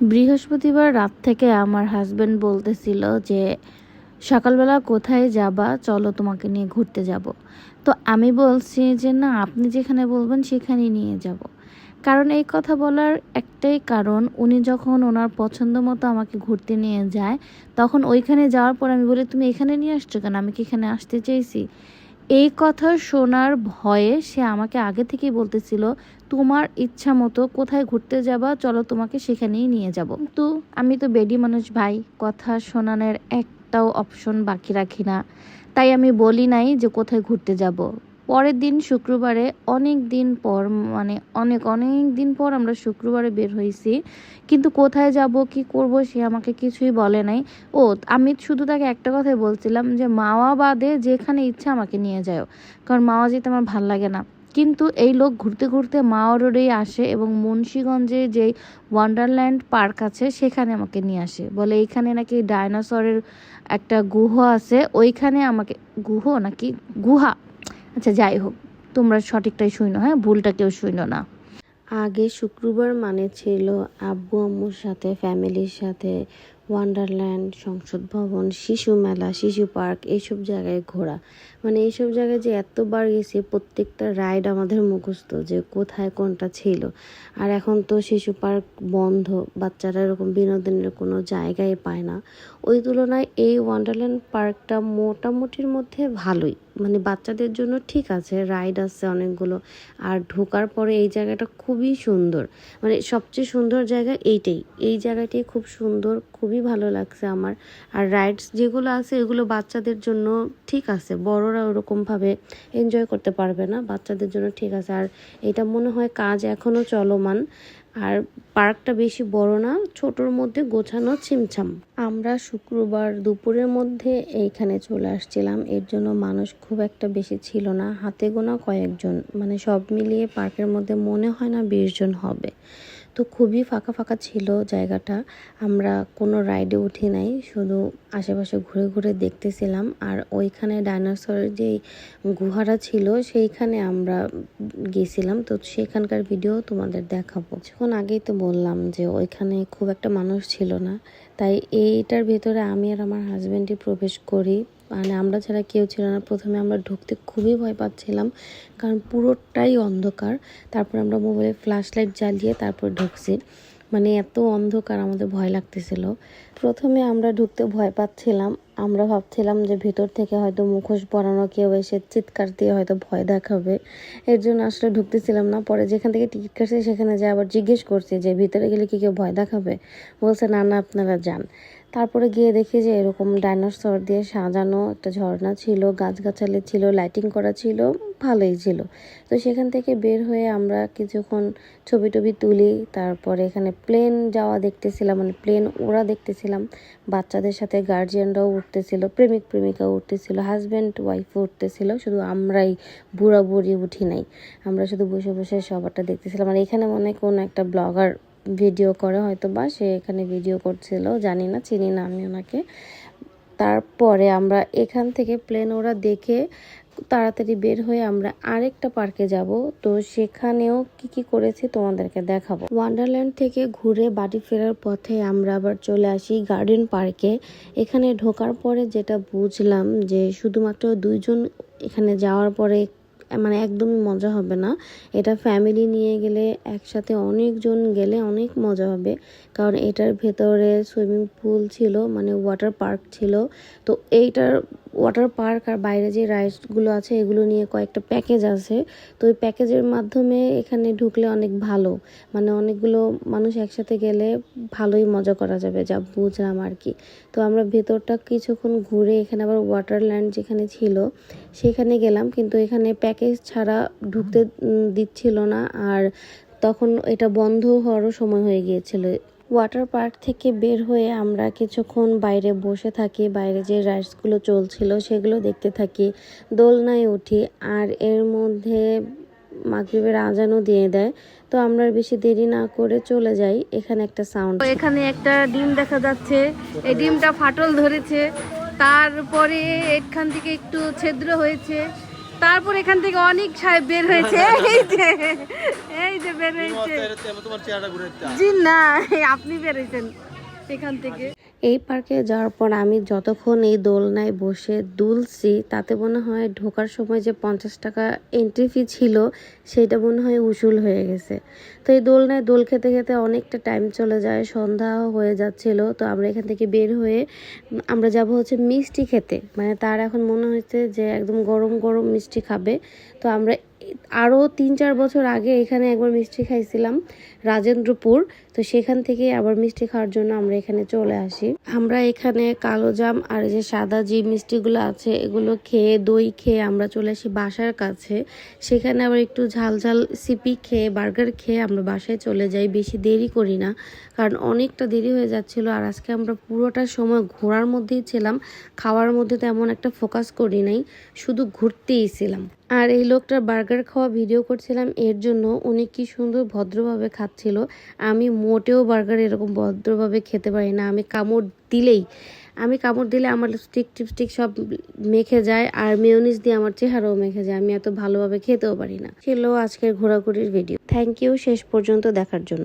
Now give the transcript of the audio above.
বৃহস্পতিবার রাত থেকে আমার হাজবেন্ড বলতেছিল যে সকালবেলা কোথায় যাবা, চলো তোমাকে নিয়ে ঘুরতে যাব। তো আমি বলছি যে না, আপনি যেখানে বলবেন সেখানেই নিয়ে যাব। কারণ এই কথা বলার একটাই কারণ, উনি যখন ওনার পছন্দ মতো আমাকে ঘুরতে নিয়ে যায়, তখন ওইখানে যাওয়ার পর আমি বলি তুমি এখানে নিয়ে আসছো কেন, আমি কি এখানে আসতে চাইছি? এই কথা শোনার ভয়ে সে আমাকে আগে থেকেই বলতেছিল তোমার ইচ্ছা মতো কোথায় ঘুরতে যাবা, চলো তোমাকে সেখানেই নিয়ে যাব। কিন্তু আমি তো বেডি মানুষ ভাই, কথা শোনানোর একটাও অপশন বাকি রাখি না। তাই আমি বলি নাই যে কোথায় ঘুরতে যাব। পরের দিন শুক্রবারে অনেক দিন পর, মানে অনেক অনেক দিন পর আমরা শুক্রবারে বের হয়েছি, কিন্তু কোথায় যাব কি করব সে আমাকে কিছুই বলে নাই। ও, আমি শুধু তাকে একটা কথাই বলছিলাম যে মাওয়া বাদে যেখানে ইচ্ছা আমাকে নিয়ে যাও, কারণ মাওয়া যেতে আমার ভাল লাগে না। কিন্তু এই লোক ঘুরতে ঘুরতে মাওয়া রোডেই আসে এবং মুন্সিগঞ্জে যেই ওয়ান্ডারল্যান্ড পার্ক আছে সেখানে আমাকে নিয়ে আসে, বলে এইখানে নাকি ডাইনোসরের একটা গুহা আছে, ওইখানে আমাকে নাকি গুহা, আচ্ছা যাই হোক, তোমরা সঠিকটাই শুনো, হ্যাঁ, ভুলটা কেউ শুনো না। আগে শুক্রবার মানে ছিল আব্বু আম্মুর সাথে, ফ্যামিলির সাথে ওয়ান্ডারল্যান্ড, সংসদ ভবন, শিশু মেলা, শিশু পার্ক, এইসব জায়গায় ঘোরা। মানে এইসব জায়গায় যে এতবার গেছি, প্রত্যেকটা রাইড আমাদের মুখস্থ যে কোথায় কোনটা ছিল। আর এখন তো শিশু পার্ক বন্ধ, বাচ্চারা এরকম বিনোদনের কোনো জায়গায় পায় না। ওই তুলনায় এই ওয়ান্ডারল্যান্ড পার্কটা মোটামুটির মধ্যে ভালোই, মানে বাচ্চাদের জন্য ঠিক আছে, রাইড আছে অনেকগুলো। আর ঢোকার পরে এই জায়গাটা খুবই সুন্দর, মানে সবচেয়ে সুন্দর জায়গা এইটাই, এই জায়গাটি খুব সুন্দর, খুবই ভালো লাগছে আমার। আর রাইডস যেগুলো আছে এগুলো বাচ্চাদের জন্য ঠিক আছে, বড়রা ওরকমভাবে এনজয় করতে পারবে না, বাচ্চাদের জন্য ঠিক আছে। আর এটা মনে হয় কাজ এখনও চলমান। আর পার্কটা বেশি বড় না, ছোটোর মধ্যে গোছানো ছিমছাম। আমরা শুক্রবার দুপুরের মধ্যে এইখানে চলে আসছিলাম, এর জন্য মানুষ খুব একটা বেশি ছিল না, হাতে গোনা কয়েকজন, মানে সব মিলিয়ে পার্কের মধ্যে মনে হয় না 20 জন হবে। তো খুবই ফাঁকা ফাঁকা ছিল জায়গাটা। আমরা কোনো রাইডে উঠি নাই, শুধু আশেপাশে ঘুরে ঘুরে দেখতেছিলাম। আর ওইখানে ডাইনোসরের যেই গুহাটা ছিল সেইখানে আমরা গেছিলাম, তো সেখানকার ভিডিও তোমাদের দেখাবো। কিছুক্ষণ আগেই তো বললাম যে ওইখানে খুব একটা মানুষ ছিল না, তাই এইটার ভেতরে আমি আর আমার হাজব্যান্ডই প্রবেশ করি, মানে আমরা ছাড়া কেউ ছিল না। প্রথমে আমরা ঢুকতে খুবই ভয় পাচ্ছিলাম, কারণ পুরোটাই অন্ধকার। তারপর আমরা মোবাইলে ফ্ল্যাশ লাইট জ্বালিয়ে তারপর ঢুকছি, মানে এত অন্ধকার আমাদের ভয় লাগতেছিল। প্রথমে আমরা ঢুকতে ভয় পাচ্ছিলাম, আমরা ভাবছিলাম যে ভেতর থেকে হয়তো মুখোশ পরানো কেউ এসে চিৎকার দিয়ে হয়তো ভয় দেখাবে, এর জন্য আসলে ঢুকতেছিলাম না। পরে যেখান থেকে টিকিট কাটছে সেখানে যাই আবার জিজ্ঞেস করছি যে ভিতরে গেলে কি কেউ ভয় দেখাবে, বলছে না না আপনারা যান। তারপরে গিয়ে দেখি যে এরকম ডাইনোসর দিয়ে সাজানো একটা ঝর্ণা ছিল, গাছগাছালি ছিল, লাইটিং করা ছিল, ভালোই ছিল। তো সেখান থেকে বের হয়ে আমরা কিছুক্ষণ ছবি টবি তুলি। তারপরে এখানে প্লেন যাওয়া দেখতেছিলাম, মানে প্লেন ওরা দেখতেছিলাম, বাচ্চাদের সাথে গার্জিয়ানরাও উঠতেছিল, প্রেমিক প্রেমিকাও উঠতেছিল, হাজব্যান্ড ওয়াইফও উঠতেছিল, শুধু আমরাই বুড়া বুড়ি উঠি নাই। আমরা শুধু বসে বসে সবারটা দেখতেছিলাম। আর এখানে মনে হয় কোনো একটা ব্লগার ভিডিও করে, হয়তো বা সে এখানে ভিডিও করছিল, জানি না, চিনি না আমি ওনাকে। তারপরে আমরা এখান থেকে প্লেন ওরা দেখে তাড়াতাড়ি বের হয়ে আমরা আরেকটা পার্কে যাব, তো সেখানেও কি কি করেছি তোমাদেরকে দেখাবো। ওয়ান্ডারল্যান্ড থেকে ঘুরে বাড়ি ফেরার পথে আমরা আবার চলে আসি গার্ডেন পার্কে। এখানে ঢোকার পরে যেটা বুঝলাম যে শুধুমাত্র 2 জন এখানে যাওয়ার পরে মানে একদমই মজা হবে না, এটা ফ্যামিলি নিয়ে গেলে, একসাথে অনেকজন গেলে অনেক মজা হবে। কারণ এটার ভেতরে সুইমিং পুল ছিল, মানে ওয়াটার পার্ক ছিল। তো এইটার ওয়াটার পার্ক আর বাইরে যে রাইডসগুলো আছে এগুলো নিয়ে কয়েকটা প্যাকেজ আছে। তো ওই প্যাকেজের মাধ্যমে এখানে ঢুকলে অনেক ভালো, মানে অনেকগুলো মানুষ একসাথে গেলে ভালোই মজা করা যাবে, যা বুঝলাম আর কি। তো আমরা ভেতরটা কিছুক্ষণ ঘুরে এখানে আবার ওয়াটারল্যান্ড যেখানে ছিল সেখানে গেলাম, কিন্তু এখানে প্যাকেজ ছাড়া ঢুকতে দিচ্ছিল না, আর তখন এটা বন্ধ হওয়ারও সময় হয়ে গিয়েছিল। ওয়াটার পার্ক থেকে বের হয়ে আমরা কিছুক্ষণ বাইরে বসে থাকি, বাইরে যে রাইডসগুলো চলছিল সেগুলো দেখতে থাকি, দোলনায় উঠি। আর এর মধ্যে মাগরিবের আজানও দিয়ে দেয়, তো আমরা বেশি দেরি না করে চলে যাই। এখানে একটা সাউন্ড, এখানে একটা ডিম দেখা যাচ্ছে, এই ডিমটা ফাটল ধরেছে, তারপরে এখান থেকে একটু ছিদ্র হয়েছে, তারপর এখান থেকে অনেক সাহেব বের হয়েছে, এই যে বের হয়েছে। জি না, আপনি বের হয়েছেন এখান থেকে। এই পার্কে যাওয়ার পর আমি যতক্ষণ এই দোলনায় বসে দুলছি, তাতে মনে হয় ঢোকার সময় যে 50 টাকা এন্ট্রি ফি ছিল সেটা মনে হয় উসুল হয়ে গেছে। তো এই দোলনায় দোল খেতে খেতে অনেকটা টাইম চলে যায়, সন্ধ্যা হয়ে যাচ্ছিল। তো আমরা এখান থেকে বের হয়ে আমরা যাব হচ্ছে মিষ্টি খেতে, মানে তার এখন মনে হচ্ছে যে একদম গরম গরম মিষ্টি খাবে। তো আমরা আরও 3-4 বছর আগে এখানে একবার মিষ্টি খাইছিলাম রাজেন্দ্রপুর, তো সেখান থেকে আবার মিষ্টি খাওয়ার জন্য আমরা এখানে চলে আসি। আমরা এখানে কালো জাম আর যে সাদা যে মিষ্টিগুলো আছে এগুলো খেয়ে দই খেয়ে আমরা চলে আসি বাসার কাছে। সেখানে আবার একটু ঝাল ঝাল সিপি খেয়ে বার্গার খেয়ে আমরা বাসায় চলে যাই। বেশি দেরি করি না, কারণ অনেকটা দেরি হয়ে যাচ্ছিল। আর আজকে আমরা পুরোটা সময় ঘোরার মধ্যেই ছিলাম, খাওয়ার মধ্যে তেমন একটা ফোকাস করি নাই, শুধু ঘুরতেই ছিলাম। আর এই লোকটার বার্গার খাওয়া ভিডিও করছিলাম এর জন্য, উনি কি সুন্দর ভদ্রভাবে খাচ্ছিল। আমি মোটেও বার্গার এরকম ভদ্রভাবে খেতে পারি না। আমি কামড় দিলে আমার লিপস্টিক টিপস্টিক সব মেখে যায়, আর মেয়োনিজ দিয়ে আমার চেহারাও মেখে যায়। আমি এত ভালোভাবে খেতেও পারি না। ছিল আজকের ঘোরাঘুরির ভিডিও। থ্যাংক ইউ শেষ পর্যন্ত দেখার জন্য।